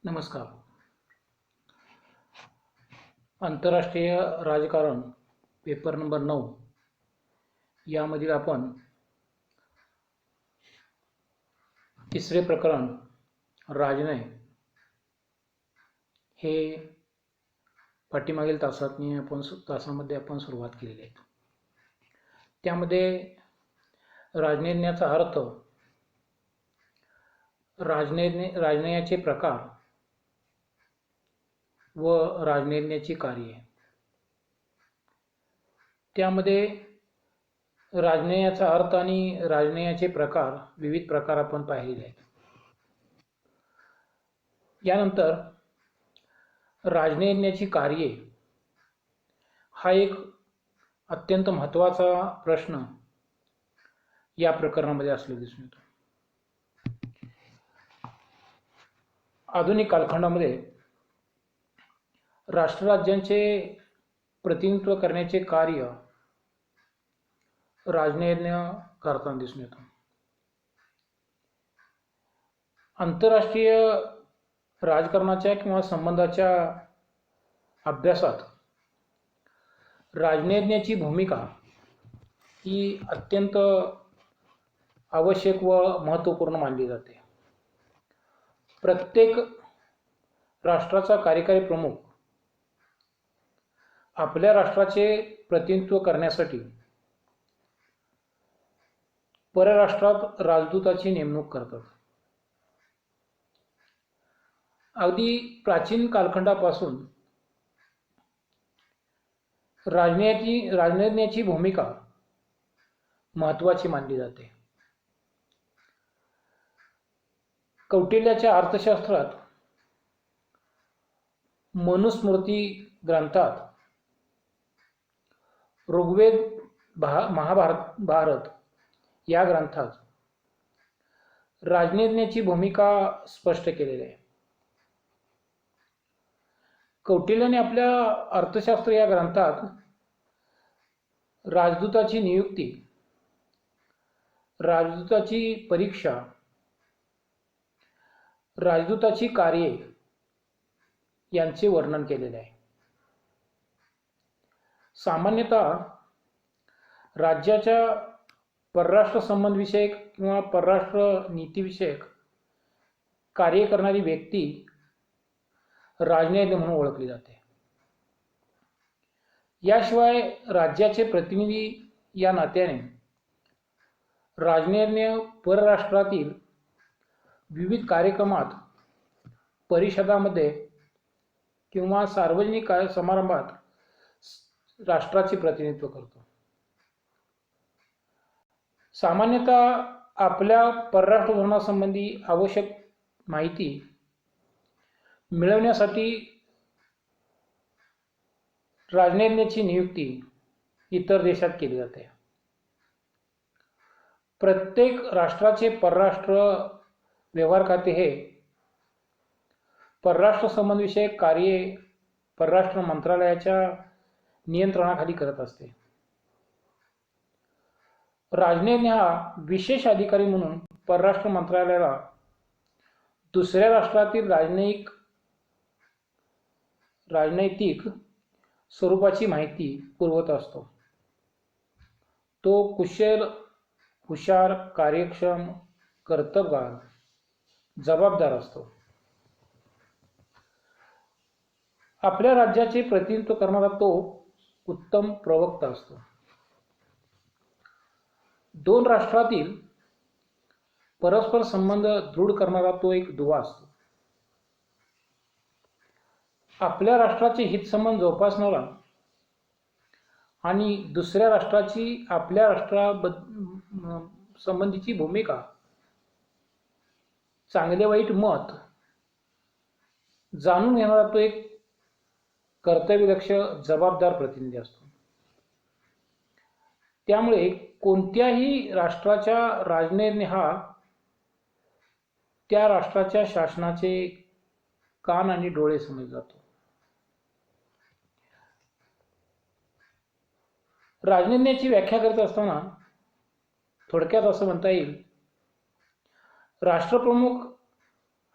नमस्कार. आंतरराष्ट्रीय राजकारण पेपर नंबर 9 यामधील आपण तिसरे प्रकरण राजनय हे पाठीमागील तासामध्ये आपण सुरुवात केलेली आहे. त्यामध्ये राजनयाचा अर्थ, राजनयाचे प्रकार व राजनयाची कार्ये, त्यामध्ये राजनयाचा अर्थ आणि राजनयाचे प्रकार, विविध प्रकार आपण पाहिलेले आहेत. यानंतर राजनयाची कार्ये हा एक अत्यंत महत्त्वाचा प्रश्न या प्रकरणामध्ये असलेला दिसून येतो. आधुनिक कालखंडामध्ये राष्ट्रराज्यांचे प्रतिनिधित्व करण्याचे कार्य राजनयाने करताना दिसून येतो. आंतरराष्ट्रीय राजकारणाच्या किंवा संबंधाच्या अभ्यासात राजनयाची भूमिका ही अत्यंत आवश्यक व महत्त्वपूर्ण मानली जाते. प्रत्येक राष्ट्राचा कार्यकारी प्रमुख आपल्या राष्ट्राचे प्रतिनिधित्व करण्यासाठी परराष्ट्रात राजदूताची नेमणूक करतात. अगदी प्राचीन कालखंडापासून राजनयाची भूमिका महत्त्वाची मानली जाते. कौटिल्याच्या अर्थशास्त्रात मनुस्मृती ग्रंथात, ऋग्वेद, महाभारत या ग्रंथात राजनयाची भूमिका स्पष्ट केलेली आहे. कौटिल्याने आपल्या अर्थशास्त्र या ग्रंथात राजदूताची नियुक्ती, राजदूताची परीक्षा, राजदूताची कार्ये यांचे वर्णन केलेले आहे. सामान्यतः राज्याच्या परराष्ट्र संबंधविषयक किंवा परराष्ट्र नीतीविषयक कार्य करणारी व्यक्ती राजनय म्हणून ओळखली जाते. याशिवाय राज्याचे प्रतिनिधी या नात्याने राजनय परराष्ट्रातील विविध कार्यक्रमात, परिषदामध्ये किंवा सार्वजनिक समारंभात राष्ट्राचे प्रतिनिधित्व करतो. सामान्यतः आपल्या परराष्ट्र धोरणासंबंधी आवश्यक माहिती मिळवण्यासाठी राजनयाची नियुक्ती इतर देशात केली जाते. प्रत्येक राष्ट्राचे परराष्ट्र व्यवहार खाते हे परराष्ट्र संबंधविषयक कार्ये परराष्ट्र मंत्रालयाच्या नियंत्रणाखाली करत असते. राजनय हा विशेष अधिकारी म्हणून परराष्ट्र मंत्रालयाला दुसऱ्या राष्ट्रातील राजनैतिक स्वरूपाची माहिती पुरवत असतो. तो कुशल, हुशार, कार्यक्षम, कर्तबगार, जबाबदार असतो. आपल्या राज्याचे प्रतिनिधित्व करणारा तो उत्तम प्रवक्ता असतो. दोन राष्ट्रातील परस्पर संबंध दृढ करणारा तो एक दुवा असतो. आपल्या राष्ट्राचे हितसंबंध जोपासणारा आणि दुसऱ्या राष्ट्राची आपल्या संबंधीची भूमिका, चांगले वाईट मत जाणून घेणारा तो एक कर्तव्यदक्ष, जबाबदार प्रतिनिधी असतो. त्यामुळे कोणत्याही राष्ट्राच्या राजनय हा त्या राष्ट्राच्या शासनाचे कान आणि डोळे समजले जातो. राजनयाची व्याख्या करत असताना थोडक्यात असं म्हणता येईल, राष्ट्रप्रमुख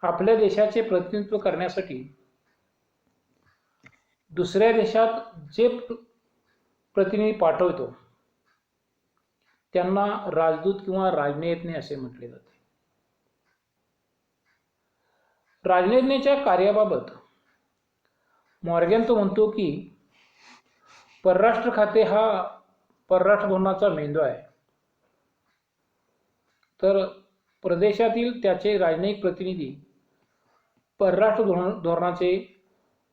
आपल्या देशाचे प्रतिनिधित्व करण्यासाठी दुसऱ्या देशात जे प्रतिनिधी पाठवतो त्यांना राजदूत किंवा राजनयिज्ञ असे म्हटले जाते. राजनयिज्ञाच्या कार्याबाबत मॉर्गन तो म्हणतो की परराष्ट्र खाते हा परराष्ट्र धोरणाचा मेंदू आहे, तर प्रदेशातील त्याचे राजनयिक प्रतिनिधी परराष्ट्र धोरणाचे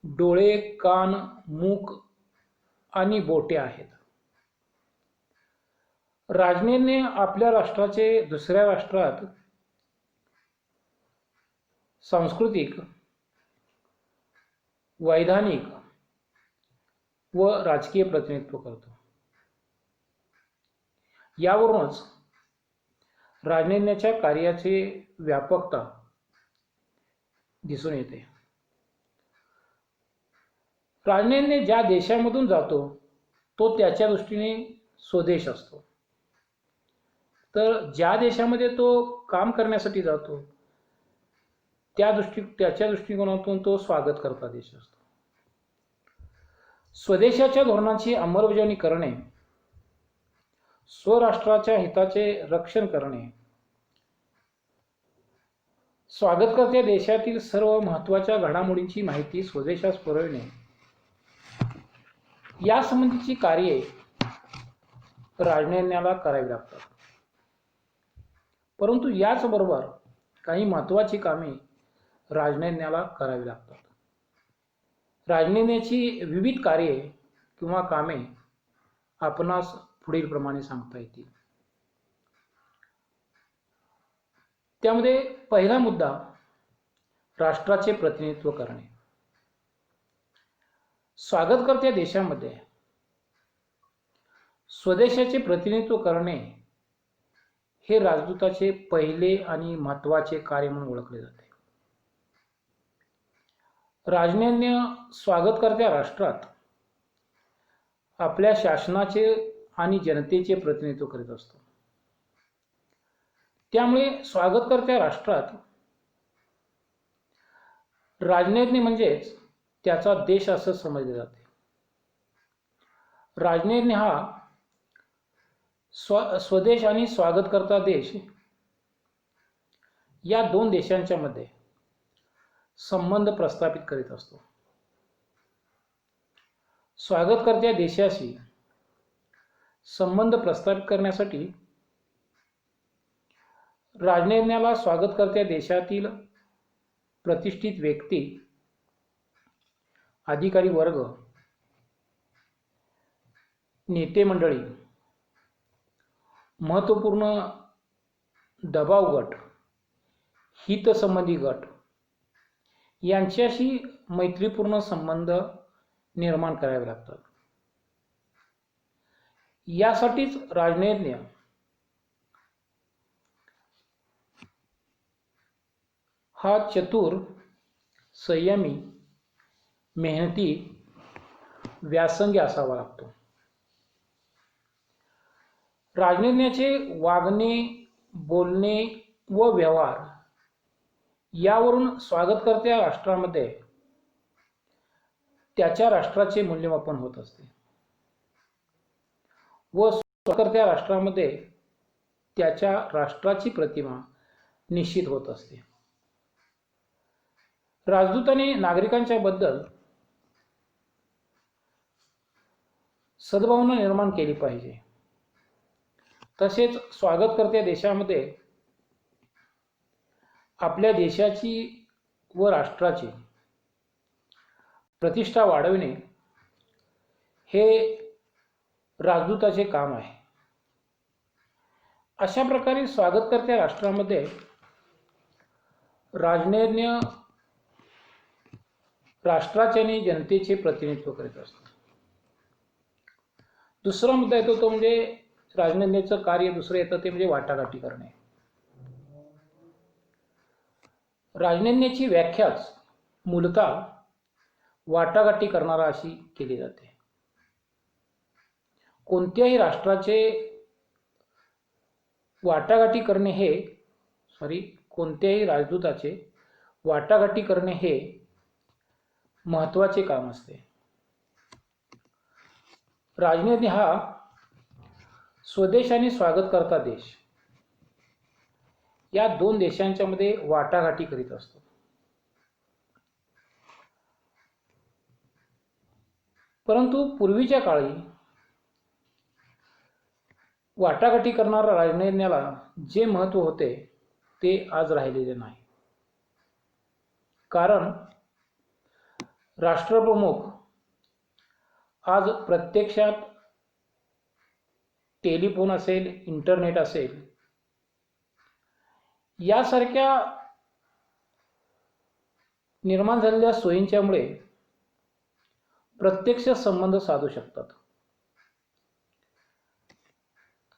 डोळे, कान, मूक आणि बोटे आहेत. राजनयिज्ञ आपल्या राष्ट्राचे दुसऱ्या राष्ट्रात सांस्कृतिक, वैधानिक व राजकीय प्रतिनिधित्व करतो. यावरूनच राजनयिज्ञाच्या कार्याची व्यापकता दिसून येते. राजनयिज्ञ ज्या देशामधून जातो तो त्याच्या दृष्टीने स्वदेश असतो, तर ज्या देशामध्ये तो काम करण्यासाठी जातो त्याच्या दृष्टिकोनातून तो स्वागत करता देश असतो. स्वदेशाच्या धोरणाची अंमलबजावणी करणे, स्वराष्ट्राच्या हिताचे रक्षण करणे, स्वागतकर्त्या देशातील सर्व महत्त्वाच्या घडामोडींची माहिती स्वदेशास पुरविणे यासंबंधीची कार्ये राजनयिज्ञाला करावी लागतात. परंतु याचबरोबर काही महत्त्वाची कामे राजनयिज्ञाला करावी लागतात. राजनयिज्ञाची विविध कार्ये किंवा कामे आपणास पुढील प्रमाणे सांगता येतील. त्यामध्ये पहिला मुद्दा राष्ट्राचे प्रतिनिधित्व करणे. स्वागतकर्त्या देशामध्ये स्वदेशाचे प्रतिनिधित्व करणे हे राजदूताचे पहिले आणि महत्त्वाचे कार्य म्हणून ओळखले जाते. राजनयिज्ञ स्वागतकर्त्या राष्ट्रात आपल्या शासनाचे आणि जनतेचे प्रतिनिधित्व करीत असतो. त्यामुळे स्वागतकर्त्या राष्ट्रात राजनयिज्ञ म्हणजेच त्याचा देश असं समजले जाते. राजनयिज्ञ हा स्वदेश आणि स्वागतकर्ता देश या दोन देशांच्या मध्ये संबंध प्रस्थापित करीत असतो. स्वागतकर्त्या देशाशी संबंध प्रस्थापित करण्यासाठी राजनयिज्ञाला स्वागतकर्त्या देशातील प्रतिष्ठित व्यक्ती, अधिकारी वर्ग, नेते मंडळी, महत्त्वपूर्ण दबाव गट, हितसंबंधी गट यांच्याशी मैत्रीपूर्ण संबंध निर्माण करावे लागतात. यासाठीच राजनयिज्ञ हा चतुर, संयमी, मेहनती, व्यासंगी असावा लागतो. राजनयिज्ञाचे वागणे, बोलणे व व्यवहार यावरून स्वागतकर्त्या राष्ट्रामध्ये त्याच्या राष्ट्राचे मूल्यमापन होत असते व स्वागतकर्त्या राष्ट्रामध्ये त्याच्या राष्ट्राची प्रतिमा निश्चित होत असते. राजदूताने नागरिकांच्या बद्दल सद्भावना निर्माण केली पाहिजे. तसेच स्वागतकर्त्या देशामध्ये आपल्या देशाची व राष्ट्राची प्रतिष्ठा वाढविणे हे राजदूताचे काम आहे. अशा प्रकारे स्वागतकर्त्या राष्ट्रामध्ये राजनयिज्ञ राष्ट्राचे आणि जनतेचे प्रतिनिधित्व करीत असतो. दुसरा मुद्दा येतो तो म्हणजे राजनयिज्ञाचं कार्य दुसरं येतं ते म्हणजे वाटाघाटी करणे. राजनयिज्ञाची व्याख्याच मूलतः वाटाघाटी करणारा अशी केली जाते. कोणत्याही राष्ट्राचे वाटाघाटी करणे हे कोणत्याही राजदूताचे वाटाघाटी करणे हे महत्त्वाचे काम असते. राजनीती हा स्वदेश आणि स्वागतकर्ता देश या दोन देशांच्या मध्ये वाटाघाटी करीत असतो. परंतु पूर्वीच्या काळी वाटाघाटी करणाऱ्या राजकारण्याला जे महत्त्व होते ते आज राहिलेले नाही. कारण राष्ट्रप्रमुख आज प्रत्यक्षात टेलिफोन असेल, इंटरनेट असेल यासारख्या निर्माण झालेल्या सोयींच्यामुळे प्रत्यक्ष संबंध साधू शकतात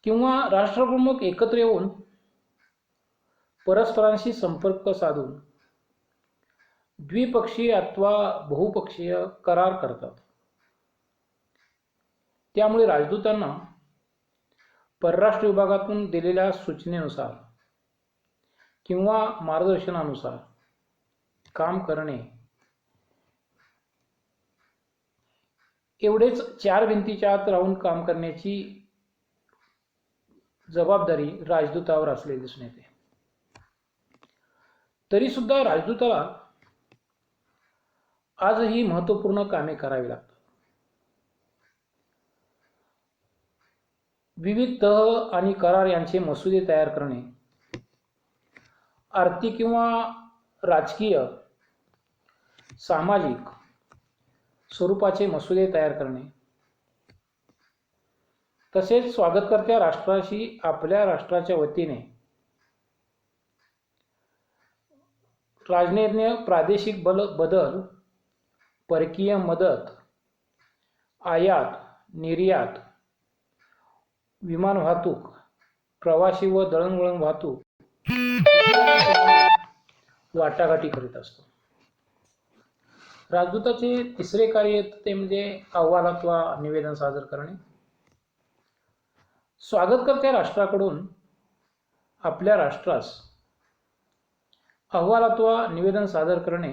किंवा राष्ट्रप्रमुख एकत्र येऊन परस्परांशी संपर्क साधून द्विपक्षीय अथवा बहुपक्षीय करार करतात. त्यामुळे राजदूतांना परराष्ट्र विभागातून दिलेल्या सूचनेनुसार किंवा मार्गदर्शनानुसार काम करणे एवढेच चार भिंतीच्या आत राहून काम करण्याची जबाबदारी राजदूतावर असलेली दिसून येते. तरी सुद्धा राजदूताला आजही महत्त्वपूर्ण कामे करावी लागतात. विविध तह आणि करार यांचे मसुदे तयार करणे, आर्थिक किंवा राजकीय, सामाजिक स्वरूपाचे मसुदे तयार करणे, तसेच स्वागतकर्त्या राष्ट्राशी आपल्या राष्ट्राच्या वतीने राजनैतिक प्रादेशिक बदल, परकीय मदत, आयात निर्यात, विमान वाहतूक, प्रवासी व दळणवळण वाहतूक वाटाघाटी करीत असतो. राजदूताचे तिसरे कार्य ते म्हणजे अहवाल अथवा निवेदन सादर करणे. स्वागतकर्त्या राष्ट्राकडून आपल्या राष्ट्रास अहवाल अथवा निवेदन सादर करणे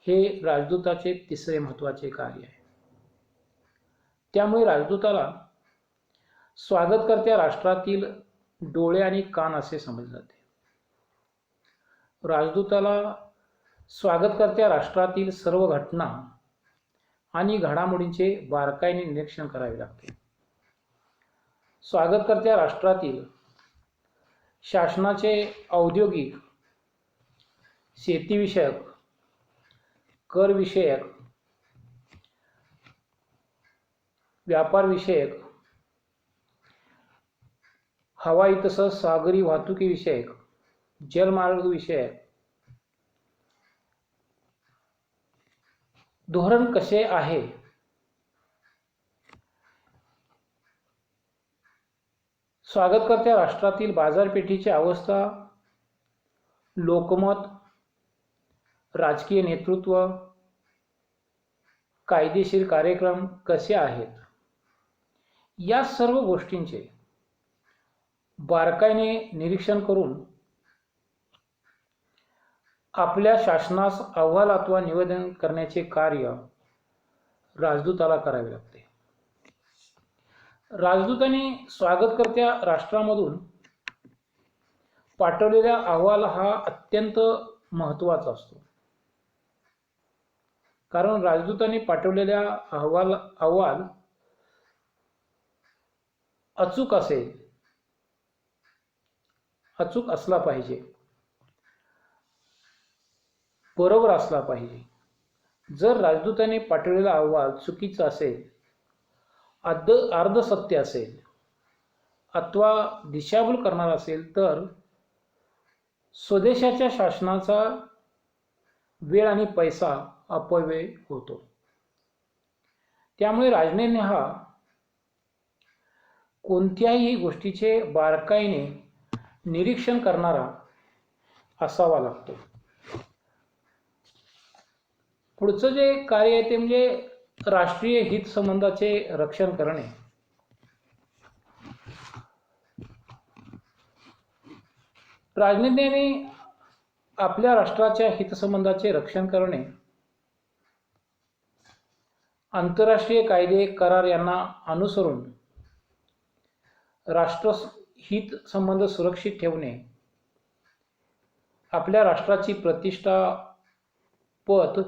हे राजदूताचे तिसरे महत्त्वाचे कार्य आहे. त्यामुळे राजदूताला स्वागतकर्त्या राष्ट्रातील डोळे आणि कान असे समजले जाते. राजदूताला स्वागतकर्त्या राष्ट्रातील सर्व घटना आणि घडामोडींचे बारकाईने निरीक्षण करावे लागते. स्वागतकर्त्या राष्ट्रातील शासनाचे औद्योगिक, शेतीविषयक, करविषयक, व्यापारविषयक, हवाई तसंच सागरी वाहतुकीविषयक, जलमार्ग विषयक धोरण कसे आहे, स्वागतकर्त्या राष्ट्रातील बाजारपेठेची अवस्था, लोकमत, राजकीय नेतृत्व, कायदेशीर कार्यक्रम कसे आहेत या सर्व गोष्टींचे बारकाईने निरीक्षण करून आपल्या शासनास अहवाल अथवा निवेदन करण्याचे कार्य राजदूताला करावे लागते. राजदूताने स्वागतकर्त्या राष्ट्रामधून पाठवलेला अहवाल हा अत्यंत महत्त्वाचा असतो. कारण राजदूताने पाठवलेला अहवाल अचूक असला पाहिजे, बरोबर असला पाहिजे. जर राजदूताने पाठवलेला अहवाल चुकीचा असेल, अर्धसत्य असेल अथवा दिशाभूल करणारा असेल तर स्वदेशाच्या शासनाचा वेळ आणि पैसा अपव्यय होतो. त्यामुळे राजनैतिक हा कोणत्याही गोष्टीचे बारकाईने निरीक्षण करणारा असावा लागतो. पुढचं जे कार्य आहे ते म्हणजे राष्ट्रीय हित संबंधाचे रक्षण करणे. राजनीतीने आपल्या राष्ट्राच्या हितसंबंधाचे रक्षण करणे, आंतरराष्ट्रीय कायदे करार यांना अनुसरून राष्ट्रहित संबंध सुरक्षित ठेवणे, आपल्या राष्ट्राची प्रतिष्ठा, पत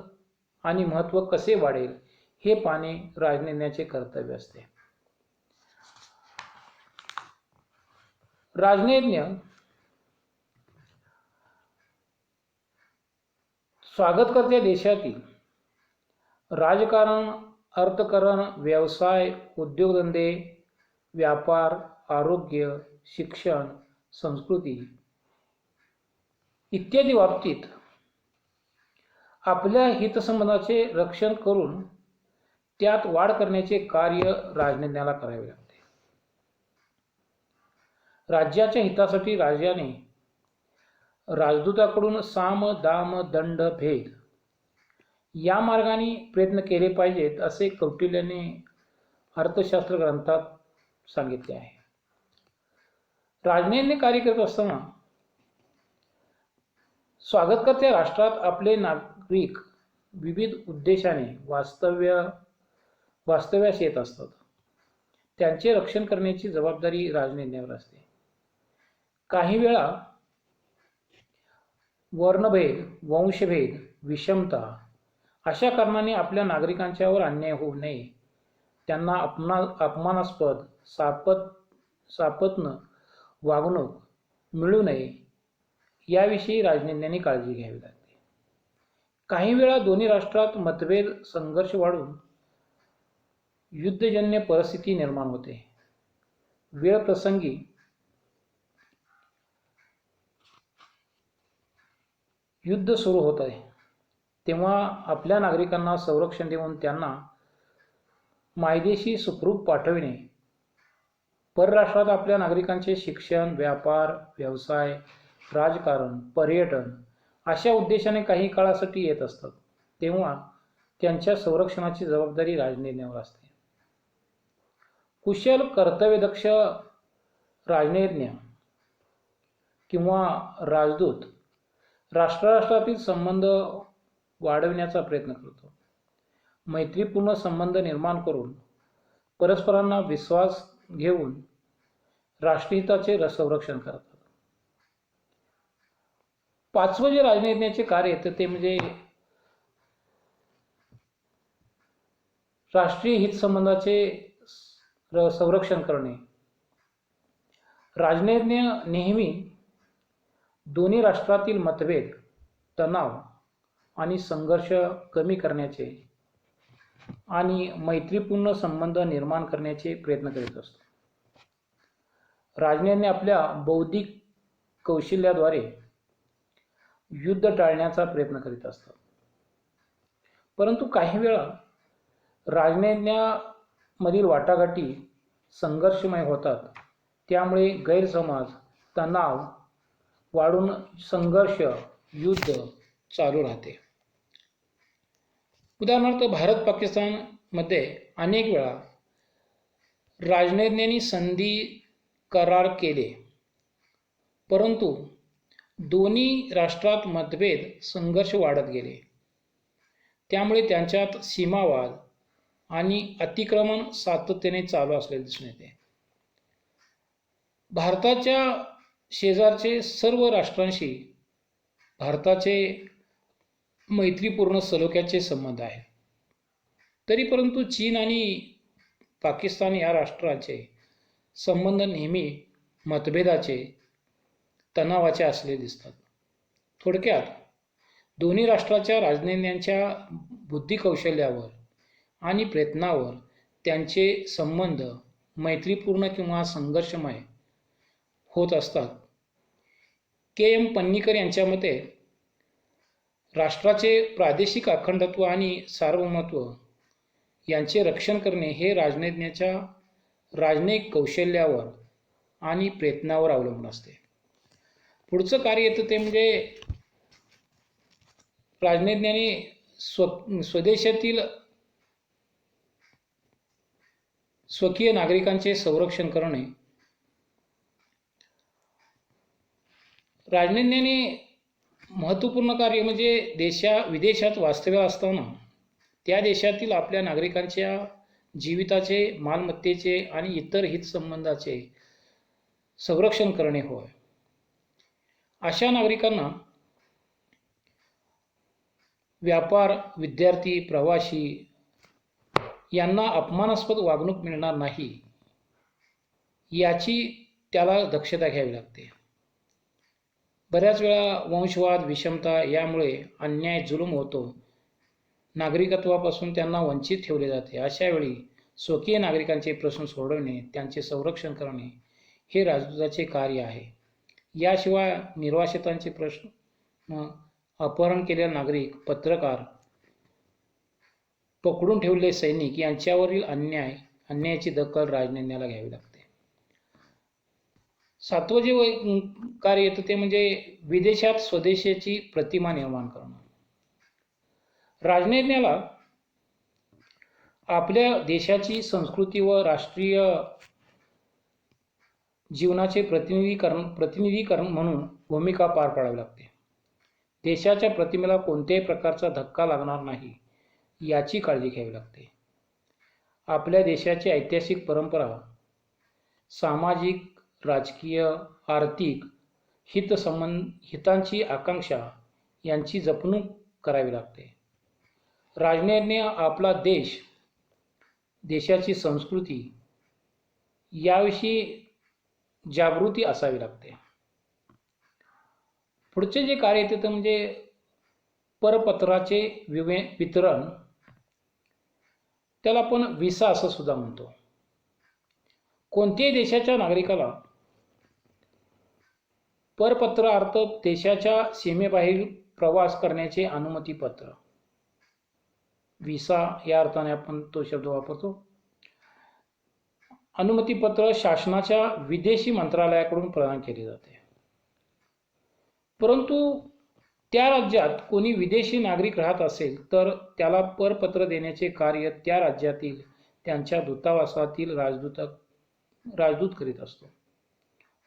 आणि महत्त्व कसे वाढेल हे पाहणे राजनैन्याचे कर्तव्य असते. राजनैन्य स्वागतकर्त्या देशातील राजकारण, अर्थकारण, व्यवसाय, उद्योगधंदे, व्यापार, आरोग्य, शिक्षण, संस्कृती इत्यादी बाबतीत आपल्या हितसंबंधाचे रक्षण करून त्यात वाढ करण्याचे कार्य राजनैन्याला करावे लागते. राज्याच्या हितासाठी राजाने राजदूताकडून साम, दाम, दंड, भेद या मार्गाने प्रयत्न केले पाहिजेत असे कौटिल्याने अर्थशास्त्र ग्रंथात सांगितले आहे. राजनैन्य कार्य करत असताना स्वागतकर्त्या राष्ट्रात आपले नागरिक विविध उद्देशाने वास्तव्यास येत असतात. त्यांचे रक्षण करण्याची जबाबदारी राजनैन्यावर असते. काही वेळा वर्णभेद, वंशभेद, विषमता अशा कारणाने आपल्या नागरिकांच्यावर अन्याय होऊ नये, त्यांना अपमानास्पद, सापत्न वागणूक मिळू नये याविषयी राजनैन्याने काळजी घ्यावी लागते. काही वेळा दोन्ही राष्ट्रात मतभेद, संघर्ष वाढून युद्धजन्य परिस्थिती निर्माण होते. वेळ प्रसंगी युद्ध सुरू होत आहे तेव्हा आपल्या नागरिकांना संरक्षण देऊन त्यांना मायदेशी सुखरूप पाठविणे, परराष्ट्रात आपल्या नागरिकांचे शिक्षण, व्यापार, व्यवसाय, राजकारण, पर्यटन अशा उद्देशाने काही काळासाठी येत असतात तेव्हा त्यांच्या संरक्षणाची जबाबदारी राजनैन्यावर असते. कुशल, कर्तव्यदक्ष राजनैन्य किंवा राजदूत राष्ट्रातील संबंध वाढविण्याचा प्रयत्न करतो. मैत्रीपूर्ण संबंध निर्माण करून परस्परांना विश्वास घेऊन राष्ट्रहिताचे संरक्षण करतात. पाचवं जे राजनैन्याचे कार्य येतं ते म्हणजे राष्ट्रीय हित संबंधाचे संरक्षण करणे. राजनैन्य नेहमी दोन्ही राष्ट्रातील मतभेद, तणाव आणि संघर्ष कमी करण्याचे आणि मैत्रीपूर्ण संबंध निर्माण करण्याचे प्रयत्न करीत असतो. राजनैन्य आपल्या बौद्धिक कौशल्याद्वारे युद्ध टाळण्याचा प्रयत्न करीत असतात. परंतु काही वेळा राजनैन्यामधील वाटाघाटी संघर्षमय होतात. त्यामुळे गैरसमज, तणाव वाढून संघर्ष, युद्ध चालू राहते. उदाहरणार्थ भारत-पाकिस्तानमध्ये अनेक वेळा राजनैन्यांनी संधी करार केले, परंतु दोन्ही राष्ट्रात मतभेद, संघर्ष वाढत गेले. त्यामुळे त्यांच्यात सीमावाद आणि अतिक्रमण सातत्याने चालू असलेले दिसून येते. भारताच्या शेजारचे सर्व राष्ट्रांशी भारताचे मैत्रीपूर्ण सलोख्याचे संबंध आहेत. तरी परंतु चीन आणि पाकिस्तान या राष्ट्रांचे संबंध नेहमी मतभेदाचे, तणावाचे असलेले दिसतात. थोडक्यात दोन्ही राष्ट्राच्या राजनैन्यांच्या बुद्धिकौशल्यावर आणि प्रयत्नावर त्यांचे संबंध मैत्रीपूर्ण किंवा संघर्षमय होत असतात. के.एम. पन्नीकर यांच्या मते राष्ट्राचे प्रादेशिक अखंडत्व आणि सार्वभौमत्व यांचे रक्षण करणे हे राजनैन्याच्या राजनैतिक कौशल्यावर आणि प्रयत्नावर अवलंबून असते. पुढचं कार्य येतं ते म्हणजे राजनैन्याने स्वदेशातील स्वकीय नागरिकांचे संरक्षण करणे. राजनैन्याने महत्त्वपूर्ण कार्य म्हणजे विदेशात वास्तव्य असताना त्या देशातील आपल्या नागरिकांच्या जीविताचे, मालमत्तेचे आणि इतर हितसंबंधाचे संरक्षण करणे होय. अशा नागरिकांना व्यापार, विद्यार्थी, प्रवासी यांना अपमानास्पद वागणूक मिळणार नाही याची त्याला दक्षता घ्यावी लागते. बऱ्याच वेळा वंशवाद, विषमता यामुळे अन्याय, जुलूम होतो. नागरिकत्वापासून त्यांना वंचित ठेवले जाते. अशा वेळी स्वकीय नागरिकांचे प्रश्न सोडवणे, त्यांचे संरक्षण करणे हे राजदूताचे कार्य आहे. याशिवाय निर्वासितांचे प्रश्न, अपहरण केलेले नागरिक, पत्रकार, पकडून ठेवलेले सैनिक यांच्यावरील अन्यायाची दखल राजनैन्याला घ्यावी लागते. 7वं जे कार्य येतं ते म्हणजे विदेशात स्वदेशाची प्रतिमा निर्माण करणं. राजनैन्याला आपल्या देशाची संस्कृती व राष्ट्रीय जीवनाचे प्रतिनिधीकरण म्हणून भूमिका पार पाडावी लागते. देशाच्या प्रतिमेला कोणत्याही प्रकारचा धक्का लागणार नाही याची काळजी घ्यावी लागते. आपल्या देशाची ऐतिहासिक परंपरा, सामाजिक, राजकीय, आर्थिक हितांची आकांक्षा यांची जपणूक करावी लागते. राजनैन्य आपला देशाची संस्कृती याविषयी जागृती असावी लागते. पुढचे जे कार्य येते ते म्हणजे परपत्राचे वितरण, त्याला आपण व्हिसा असं सुद्धा म्हणतो. कोणत्याही देशाच्या नागरिकाला परपत्र अर्थ देशाच्या सीमेबाहेर प्रवास करण्याचे अनुमतीपत्र, व्हिसा या अर्थाने आपण तो शब्द वापरतो. अनुमतीपत्र शासनाच्या विदेशी मंत्रालयाकडून प्रदान केले जाते. परंतु त्या राज्यात कोणी विदेशी नागरिक राहत असेल तर त्याला परपत्र देण्याचे कार्य त्या राज्यातील त्यांच्या दूतावासातील राजदूत करीत असतो.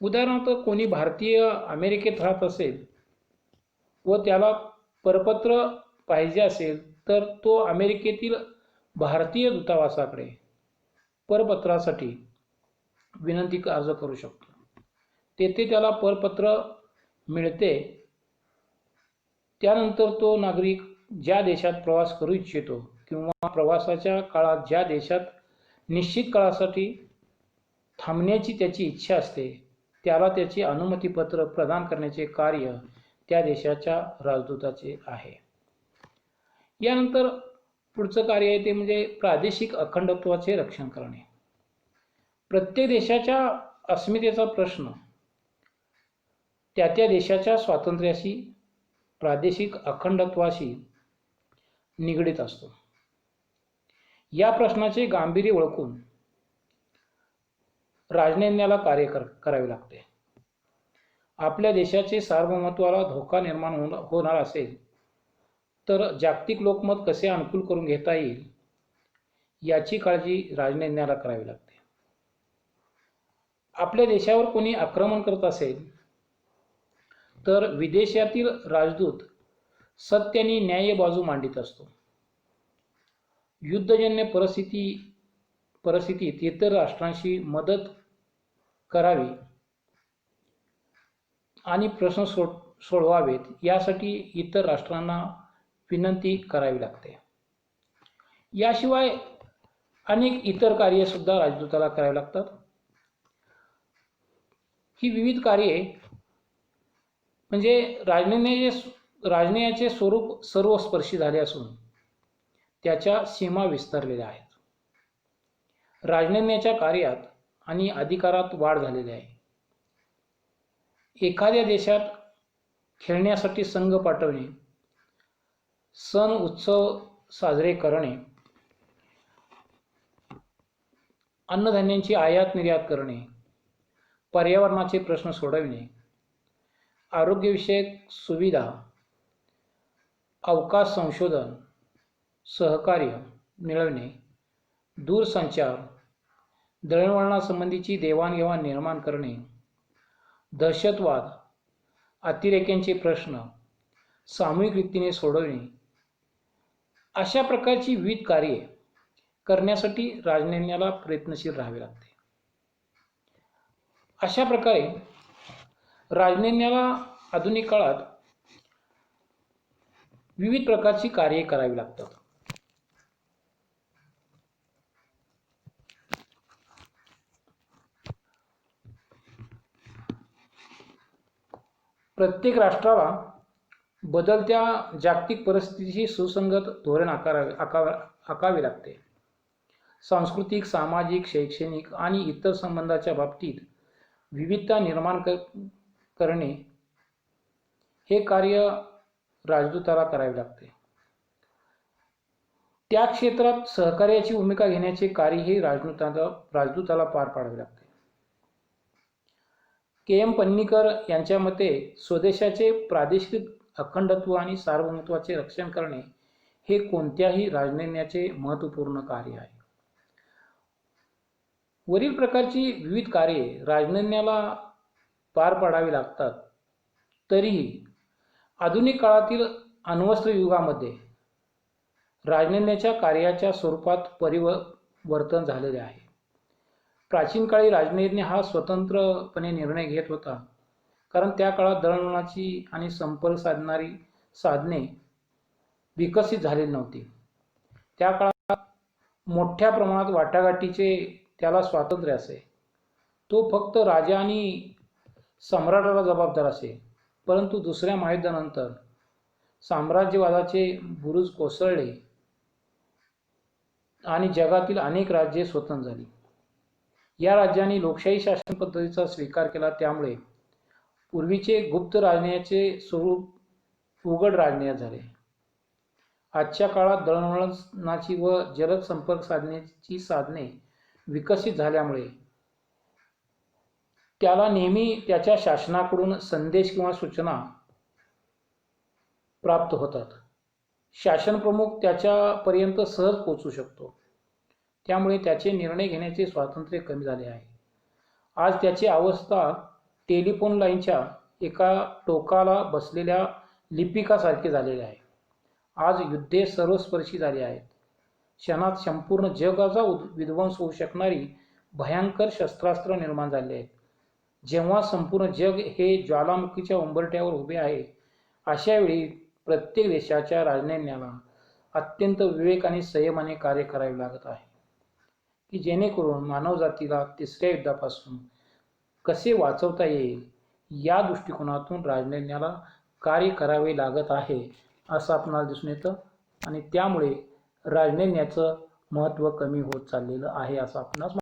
उदाहरणार्थ कोणी भारतीय अमेरिकेत राहत असेल व त्याला परपत्र पाहिजे असेल तर तो अमेरिकेतील भारतीय दूतावासाकडे परपत्रासाठी विनंती अर्ज करू शकतो. तेथे त्याला परपत्र मिळते. त्यानंतर तो नागरिक ज्या देशात प्रवास करू इच्छितो किंवा प्रवासाच्या काळात ज्या देशात निश्चित काळासाठी थांबण्याची त्याची इच्छा असते त्याला त्याचे अनुमतीपत्र प्रदान करण्याचे कार्य त्या देशाच्या राजदूताचे आहे. यानंतर पुढचं कार्य आहे ते म्हणजे प्रादेशिक अखंडत्वाचे रक्षण करणे. प्रत्येक देशाच्या अस्मितेचा प्रश्न त्या देशाच्या स्वातंत्र्याशी, प्रादेशिक अखंडत्वाशी निगडीत असतो. या प्रश्नाचे गांभीर्य ओळखून राजनैन्याला कार्य करावे लागते. आपल्या देशाचे सार्वभौमत्वाला धोका निर्माण होणार असेल तर जागतिक लोकमत कसे अनुकूल करून घेता येईल याची काळजी राजनैन्याला करावी लागते. आपल्या देशावर कोणी आक्रमण करत असेल तर विदेशातील राजदूत सत्य आणि न्याय्य बाजू मांडित असतो. युद्धजन्य परिस्थितीत इतर राष्ट्रांशी मदत करावी आणि प्रश्न सोडवावेत यासाठी इतर राष्ट्रांना विनंती करावी लागते. याशिवाय अनेक इतर कार्ये सुद्धा राजदूताला करावी लागतात. ही विविध कार्ये म्हणजे राजनैन्याचे स्वरूप सर्वस्पर्शी झाले असून त्याच्या सीमा विस्तारलेल्या आहेत. राजनैन्याच्या कार्यात आणि अधिकारात वाढ झालेली आहे. एखाद्या देशात खेळण्यासाठी संघ पाठवणे, सण उत्सव साजरे करणे, अन्नधान्यांची आयात निर्यात करणे, पर्यावरणाचे प्रश्न सोडविणे, आरोग्यविषयक सुविधा, अवकाश संशोधन, सहकार्य मिळवणे, दूरसंचार, दळणवळणासंबंधीची देवाणघेवाण निर्माण करणे, दहशतवाद, अतिरेक्यांचे प्रश्न सामूहिक रीतीने सोडवणे अशा प्रकारची विविध कार्ये करण्यासाठी राजनैन्याला प्रयत्नशील राहावे लागते. अशा प्रकारे राजनैन्याला आधुनिक काळात विविध प्रकारची कार्ये करावी लागतात. प्रत्येक राष्ट्राला बदलत्या जागतिक परिस्थितीशी सुसंगत धोरण आखावे लागते. सांस्कृतिक, सामाजिक, शैक्षणिक आणि इतर संबंधाच्या बाबतीत विविधता निर्माण करणे हे कार्य राजदूताला करावे लागते. त्या क्षेत्रात सहकार्याची भूमिका घेण्याचे कार्य हे राजदूताला पार पाडावे लागते. के.एम. पन्नीकर यांच्या मते स्वदेशाचे प्रादेशिक अखंडत्व आणि सार्वभौमत्वाचे रक्षण करणे हे कोणत्याही राजनैन्याचे महत्त्वपूर्ण कार्य आहे. वरील प्रकारची विविध कार्ये राजनैन्याला पार पाडावी लागतात. तरीही आधुनिक काळातील अण्वस्त्र युगामध्ये राजनैन्याच्या कार्याच्या स्वरूपात परिवर्तन झालेले आहे. प्राचीन काळी राजनैन्य हा स्वतंत्रपणे निर्णय घेत होता, कारण त्या काळात दळणवळणाची आणि संपर्क साधणारी साधने विकसित झालेली नव्हती. त्या काळात मोठ्या प्रमाणात वाटाघाटीचे त्याला स्वातंत्र्य असे. तो फक्त राजा आणि सम्राटाला जबाबदार असे. परंतु दुसऱ्या महायुद्धानंतर साम्राज्यवादाचे बुरुज कोसळले आणि जगातील अनेक राज्ये स्वतंत्र झाली. या राज्यांनी लोकशाही शासन पद्धतीचा स्वीकार केला. त्यामुळे पूर्वीचे गुप्त राजनैन्याचे स्वरूप उघड राजनैन्य झाले. आजच्या काळात दळणवळणाची व जलद संपर्क साधण्याची साधने विकसित झाल्यामुळे त्याला नेहमी त्याच्या शासनाकडून संदेश किंवा सूचना प्राप्त होतात. शासन प्रमुख त्याच्यापर्यंत सहज पोहोचू शकतो. त्यामुळे त्याचे निर्णय घेण्याचे स्वातंत्र्य कमी झाले आहे. आज त्याची अवस्था टेलिफोन लाईनच्या एका टोकाला बसलेल्या लिपिकासारखे झालेले आहे. आज युद्धे सर्वस्पर्शी झाली आहेत. क्षणात संपूर्ण जगाचा विध्वंस होऊ शकणारी भयंकर शस्त्रास्त्र निर्माण झाले आहेत. जेव्हा संपूर्ण जग हे ज्वालामुखीच्या उंबरठ्यावर उभे आहे, अशा वेळी प्रत्येक देशाच्या राजनैन्याला अत्यंत विवेक आणि संयमाने कार्य करावे लागत आहे, की जेणेकरून मानवजातीला तिसऱ्या युद्धापासून कसे वाचवता येईल या दृष्टिकोनातून राजनैन्याला कार्य करावे लागत आहे असं आपणाला दिसून येतं. आणि त्यामुळे राजनैन्याचं महत्त्व कमी होत चाललेलं आहे असं आपणास